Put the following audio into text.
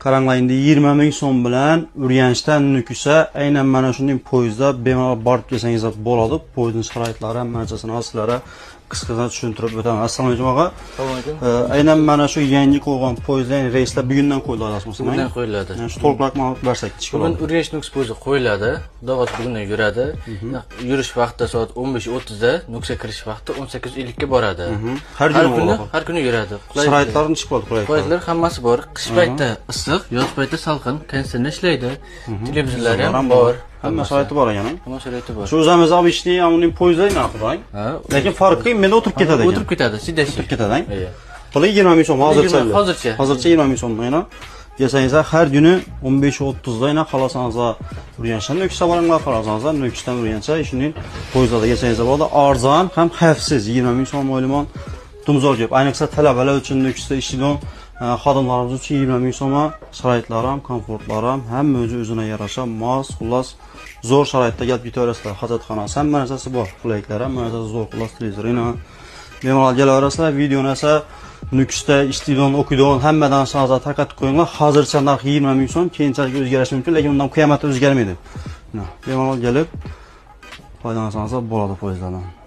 Qaranglar, endi 20 ming so'm bilan Urganchdan Nukusga aynan mana shunday poyezdda bemalol borib kelsangiz bo'ladi. Poyezdning sharoitlari, barchasini sizlarga qisqacha tushuntirib o'taman. Assalomu alaykum og'a. Assalomu alaykum. Aynan mana shu yangi qo'ygan poyezdlar reyslar bugundan qo'yiladi asosan. Bugundan qo'yiladi. Shu to'liqroq ma'lumot bersak, bugun Urganch Nukus poyezdi qo'yiladi. Xudo bugundan yuradi. Yurish vaqti soat 15:30 da, Nukusga kirish vaqti 18:50 ga boradi. Har kuni yuradi. Sharoitlarni chiqib qoladi. Qulayliklar hammasi bor. Qish paytida issiq, yoz paytida salqin, konditsioner ishlaydi. Televizorlar ham bor. Hamma sharoiti bor ekan. Hamma sharoiti bor. Shu o'zimiz obishni uning poyezdlari narxi. Lekin farqi menda o'tirib ketadi ekan. O'tirib ketadi, sida o'tirib ketadi. Puli 20 ming so'm hozircha. Hozircha 20 ming so'm mana. Kelsangiz har kuni 15:30 da yana xalosangiz Urganchdan Nukusga boringlar, xalosangiz Nukusdan Urganchga shuning poyezdda kelsangiz bo'ladi. Arzon ham xavfsiz 20 ming so'm o'ylaman. Tumzor gap. Ayniqsa talabalar uchun Nukusda ishlaydigan xodimlarimiz uchun 20 ming so'm sharoitlar ham, komfortlar ham hamma o'zina yarasha mos, xullas zo'r sharoitda kelib ketaverasizlar. Hojatxonasi hamma narsasi bor. Qulayliklar ham, mana zo'r xullas televizorina. Bemalol kelaverasizlar. Videoni esa Nukusda ishlaydigan, o'qiydigan hammadan sozda tarqatib qo'yinglar. Hozircha narx 20 ming so'm, keyinchalik o'zgarishi mumkin, lekin undan qiymat o'zgarmaydi. Bemalol kelib foydalansangiz bo'ladi poyezdlardan.